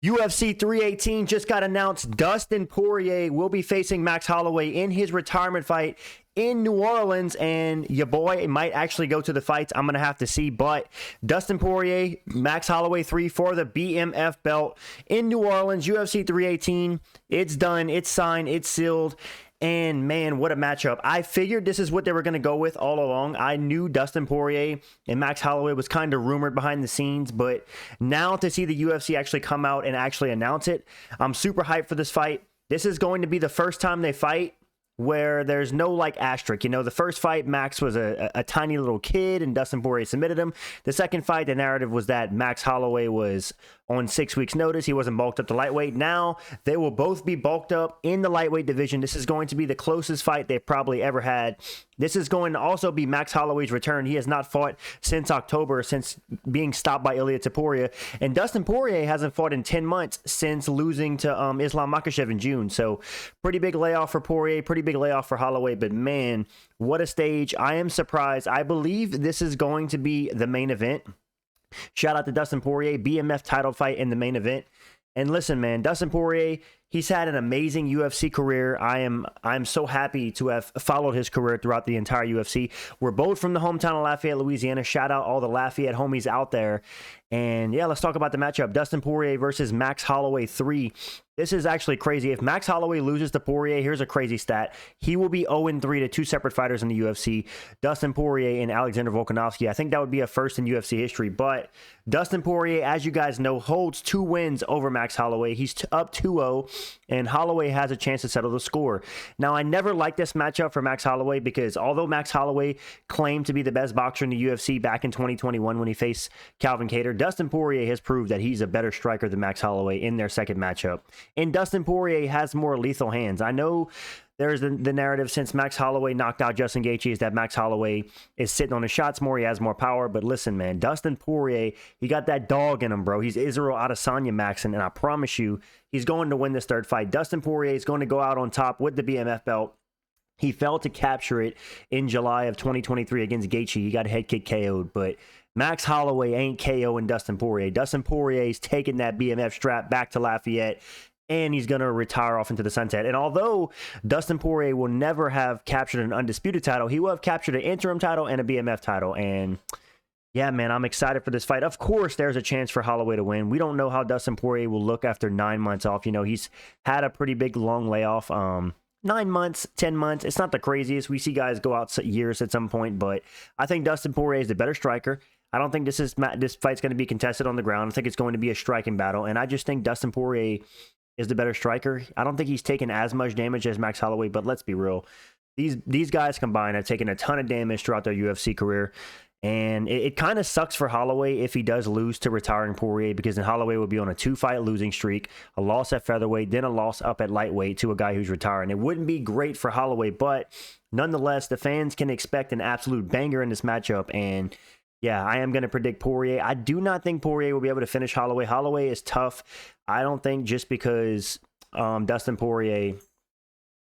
UFC 318 just got announced. Dustin Poirier will be facing Max Holloway in his retirement fight in New Orleans, and your boy might actually go to the fights. I'm going to have to see, but Dustin Poirier, Max Holloway 3 for the BMF belt in New Orleans, UFC 318. It's done. It's signed. It's sealed. And man, what a matchup. I figured this is what they were going to go with all along. I knew Dustin Poirier and Max Holloway was kind of rumored behind the scenes, but now to see the UFC actually come out and actually announce it, I'm super hyped for this fight. This is going to be the first time they fight where there's no like asterisk. You know, the first fight, Max was a tiny little kid and Dustin Poirier submitted him. The second fight, the narrative was that Max Holloway was on 6 weeks notice. He wasn't bulked up to lightweight. Now they will both be bulked up in the lightweight division. This is going to be the closest fight they've probably ever had. This is going to also be Max Holloway's return. He has not fought since October, since being stopped by Ilia Topuria. And Dustin Poirier hasn't fought in 10 months since losing to Islam Makhachev in June. So pretty big layoff for Poirier, pretty big layoff for Holloway. But man, what a stage. I am surprised. I believe this is going to be the main event. Shout out to Dustin Poirier, BMF title fight in the main event. And listen, man, Dustin Poirier, he's had an amazing UFC career. I'm so happy to have followed his career throughout the entire UFC. We're both from the hometown of Lafayette, Louisiana. Shout out all the Lafayette homies out there. And yeah, let's talk about the matchup. Dustin Poirier versus Max Holloway 3. This is actually crazy. If Max Holloway loses to Poirier, here's a crazy stat. He will be 0-3 to two separate fighters in the UFC. Dustin Poirier and Alexander Volkanovski. I think that would be a first in UFC history. But Dustin Poirier, as you guys know, holds 2 wins over Max Holloway. He's up 2-0, and Holloway has a chance to settle the score. Now, I never liked this matchup for Max Holloway because although Max Holloway claimed to be the best boxer in the UFC back in 2021 when he faced Calvin Kattar, Dustin Poirier has proved that he's a better striker than Max Holloway in their second matchup. And Dustin Poirier has more lethal hands. I know there's the narrative since Max Holloway knocked out Justin Gaethje is that Max Holloway is sitting on his shots more. He has more power. But listen, man, Dustin Poirier, he got that dog in him, bro. He's Israel Adesanya Maxon, and I promise you, he's going to win this third fight. Dustin Poirier is going to go out on top with the BMF belt. He failed to capture it in July of 2023 against Gaethje. He got head kick KO'd, but Max Holloway ain't KOing Dustin Poirier. Dustin Poirier's taking that BMF strap back to Lafayette, and he's going to retire off into the sunset. And although Dustin Poirier will never have captured an undisputed title, he will have captured an interim title and a BMF title. And yeah, man, I'm excited for this fight. Of course, there's a chance for Holloway to win. We don't know how Dustin Poirier will look after 9 months off. You know, he's had a pretty big long layoff. 9 months, 10 months. It's not the craziest. We see guys go out years at some point, but I think Dustin Poirier is the better striker. I don't think this fight's going to be contested on the ground. I think it's going to be a striking battle, and I just think Dustin Poirier is the better striker. I don't think he's taken as much damage as Max Holloway, but let's be real. These guys combined have taken a ton of damage throughout their UFC career, and it kind of sucks for Holloway if he does lose to retiring Poirier, because then Holloway will be on a 2-fight losing streak, a loss at featherweight, then a loss up at lightweight to a guy who's retiring. It wouldn't be great for Holloway, but nonetheless, the fans can expect an absolute banger in this matchup, and yeah, I am going to predict Poirier. I do not think Poirier will be able to finish Holloway. Holloway is tough. I don't think just because Dustin Poirier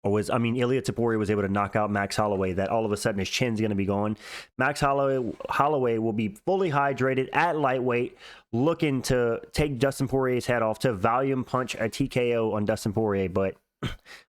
Ilia Topuria was able to knock out Max Holloway that all of a sudden his chin's going to be going. Max Holloway will be fully hydrated at lightweight, looking to take Dustin Poirier's head off, to volume punch a TKO on Dustin Poirier. But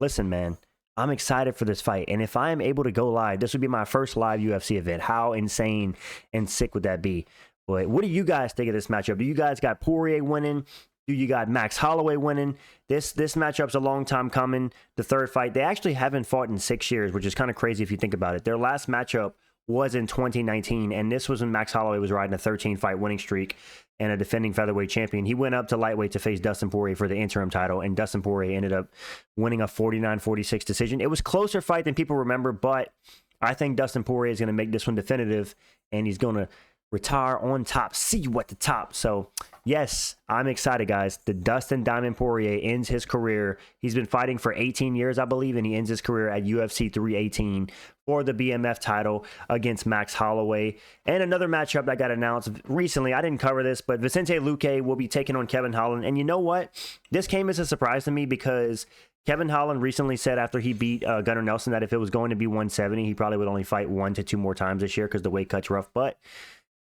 listen, man, I'm excited for this fight. And if I am able to go live, this would be my first live UFC event. How insane and sick would that be? But what do you guys think of this matchup? Do you guys got Poirier winning? Do you got Max Holloway winning? This matchup's a long time coming. The third fight, they actually haven't fought in 6 years, which is kind of crazy if you think about it. Their last matchup was in 2019, and this was when Max Holloway was riding a 13-fight winning streak and a defending featherweight champion. He went up to lightweight to face Dustin Poirier for the interim title, and Dustin Poirier ended up winning a 49-46 decision. It was a closer fight than people remember, but I think Dustin Poirier is going to make this one definitive, and he's going to retire on top. See you at the top. So yes, I'm excited, guys. The Dustin Diamond Poirier ends his career. He's been fighting for 18 years, I believe, and he ends his career at UFC 318 for the BMF title against Max Holloway. And another matchup that got announced recently, I didn't cover this, but Vicente Luque will be taking on Kevin Holland. And you know what? This came as a surprise to me because Kevin Holland recently said after he beat Gunnar Nelson that if it was going to be 170, he probably would only fight 1 to 2 more times this year because the weight cut's rough. But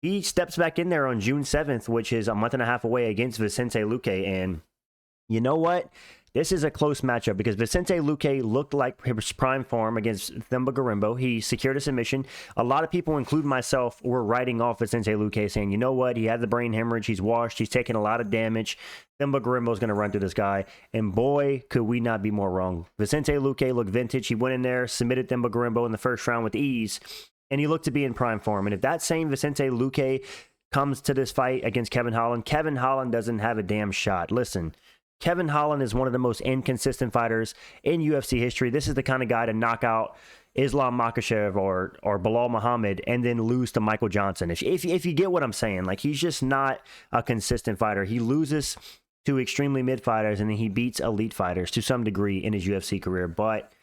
he steps back in there on June 7th, which is a month and a half away, against Vicente Luque. And You know what? This is a close matchup because Vicente Luque looked like his prime form against Themba Gorimbo. He secured a submission. A lot of people, including myself, were writing off Vicente Luque, saying, you know what? He had the brain hemorrhage. He's washed. He's taken a lot of damage. Themba Gorimbo is going to run through this guy. And boy, could we not be more wrong. Vicente Luque looked vintage. He went in there, submitted Themba Gorimbo in the first round with ease, and he looked to be in prime form. And if that same Vicente Luque comes to this fight against Kevin Holland doesn't have a damn shot. Listen, Kevin Holland is one of the most inconsistent fighters in UFC history. This is the kind of guy to knock out Islam Makhachev or Bilal Muhammad and then lose to Michael Johnson. If you get what I'm saying, like, he's just not a consistent fighter. He loses to extremely mid fighters and then he beats elite fighters to some degree in his UFC career. But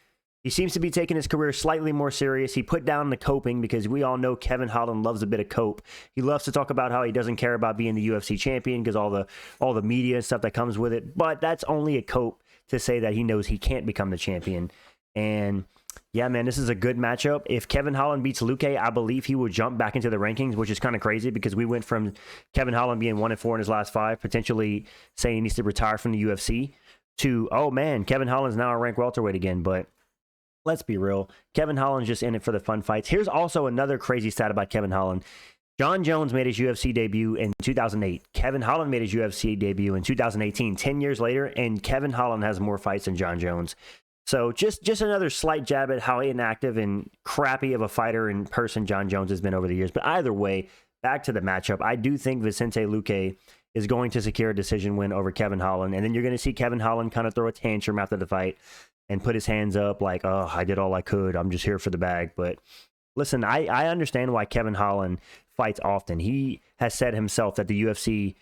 he seems to be taking his career slightly more serious. He put down the coping because we all know Kevin Holland loves a bit of cope. He loves to talk about how he doesn't care about being the UFC champion because all the media and stuff that comes with it. But that's only a cope to say that he knows he can't become the champion. And yeah, man, this is a good matchup. If Kevin Holland beats Luque, I believe he will jump back into the rankings, which is kind of crazy because we went from Kevin Holland being 1-4 in his last 5, potentially saying he needs to retire from the UFC, to, oh man, Kevin Holland's now a ranked welterweight again. But let's be real. Kevin Holland's just in it for the fun fights. Here's also another crazy stat about Kevin Holland. John Jones made his UFC debut in 2008. Kevin Holland made his UFC debut in 2018, 10 years later, and Kevin Holland has more fights than John Jones. So just another slight jab at how inactive and crappy of a fighter in person John Jones has been over the years. But either way, back to the matchup. I do think Vicente Luque is going to secure a decision win over Kevin Holland. And then you're going to see Kevin Holland kind of throw a tantrum after the fight and put his hands up like, oh, I did all I could. I'm just here for the bag. But listen, I understand why Kevin Holland fights often. He has said himself that the UFC,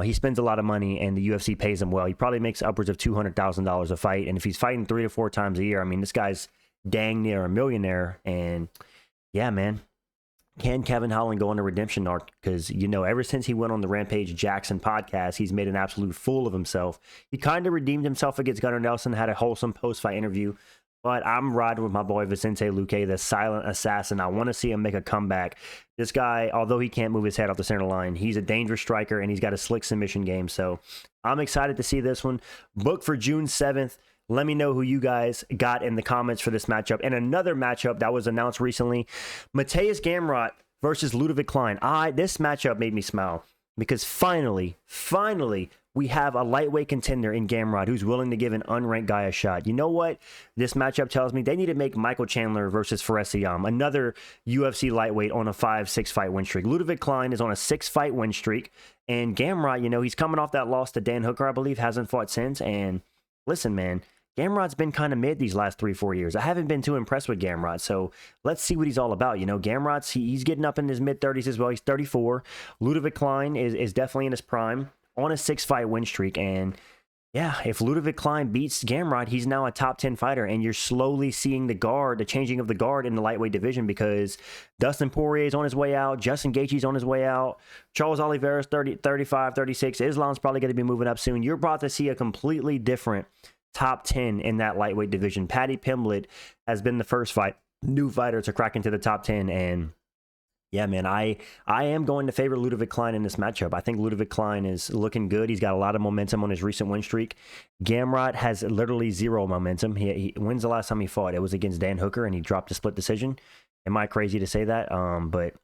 he spends a lot of money and the UFC pays him well. He probably makes upwards of $200,000 a fight. And if he's fighting 3 to 4 times a year, I mean, this guy's dang near a millionaire. And yeah, man, can Kevin Holland go on a redemption arc? Because, you know, ever since he went on the Rampage Jackson podcast, he's made an absolute fool of himself. He kind of redeemed himself against Gunnar Nelson, had a wholesome post-fight interview. But I'm riding with my boy Vicente Luque, the silent assassin. I want to see him make a comeback. This guy, although he can't move his head off the center line, he's a dangerous striker, and he's got a slick submission game. So I'm excited to see this one. Booked for June 7th. Let me know who you guys got in the comments for this matchup. And another matchup that was announced recently, Face Gamrot versus Ludoveit Klein. This matchup made me smile because finally, we have a lightweight contender in Gamrot who's willing to give an unranked guy a shot. You know what? This matchup tells me they need to make Michael Chandler versus Fares Siam, another UFC lightweight on a 5-6 fight win streak. Ludoveit Klein is on a 6-fight win streak, and Gamrot, you know, he's coming off that loss to Dan Hooker, I believe, hasn't fought since. And listen, man, Gamrot's been kind of mid these last 3-4 years. I haven't been too impressed with Gamrot, so let's see what he's all about. You know, Gamrot's, he's getting up in his mid-30s as well. He's 34. Ludoveit Klein is definitely in his prime, on a 6-fight win streak. And yeah, if Ludoveit Klein beats Gamrot, he's now a top 10 fighter, and you're slowly seeing the changing of the guard in the lightweight division because Dustin Poirier is on his way out, Justin Gaethje's on his way out, Charles Oliveira's 35, 36, Islam's probably going to be moving up soon. You're about to see a completely different top 10 in that lightweight division. Paddy Pimblett has been the first new fighter to crack into the top 10, and yeah, man, I am going to favor Ludoveit Klein in this matchup. I think Ludoveit Klein is looking good. He's got a lot of momentum on his recent win streak. Gamrot has literally zero momentum. When's the last time he fought? It was against Dan Hooker, and he dropped a split decision. Am I crazy to say that? But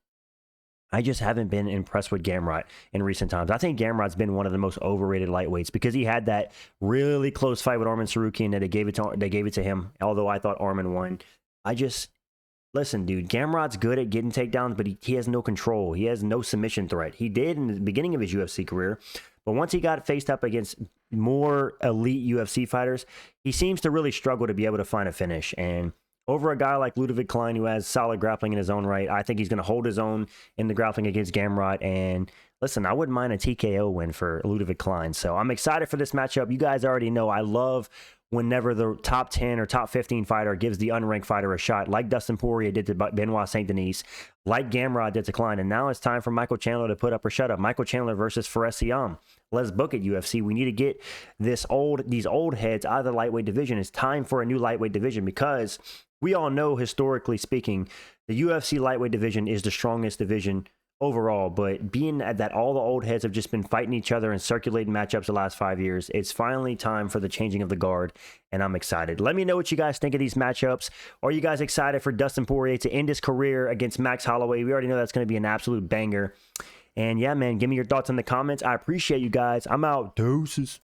I just haven't been impressed with Gamrot in recent times. I think Gamrot's been one of the most overrated lightweights because he had that really close fight with Arman Tsarukyan that they gave it to him, although I thought Arman won. Listen, dude, Gamrot's good at getting takedowns, but he has no control. He has no submission threat. He did in the beginning of his UFC career, but once he got faced up against more elite UFC fighters, he seems to really struggle to be able to find a finish. And over a guy like Ludoveit Klein, who has solid grappling in his own right, I think he's going to hold his own in the grappling against Gamrot. And listen, I wouldn't mind a TKO win for Ludoveit Klein. So I'm excited for this matchup. You guys already know I love whenever the top 10 or top 15 fighter gives the unranked fighter a shot, like Dustin Poirier did to Benoit Saint-Denis, like Gamrot did to Klein. And now it's time for Michael Chandler to put up or shut up. Michael Chandler versus Fares Siam. Let's book it, UFC. We need to get these old heads out of the lightweight division. It's time for a new lightweight division because we all know, historically speaking, the UFC lightweight division is the strongest division overall, but being that all the old heads have just been fighting each other and circulating matchups the last 5 years, it's finally time for the changing of the guard, and I'm excited. Let me know what you guys think of these matchups. Are you guys excited for Dustin Poirier to end his career against Max Holloway? We already know that's going to be an absolute banger. And yeah, man, give me your thoughts in the comments. I appreciate you guys. I'm out. Deuces.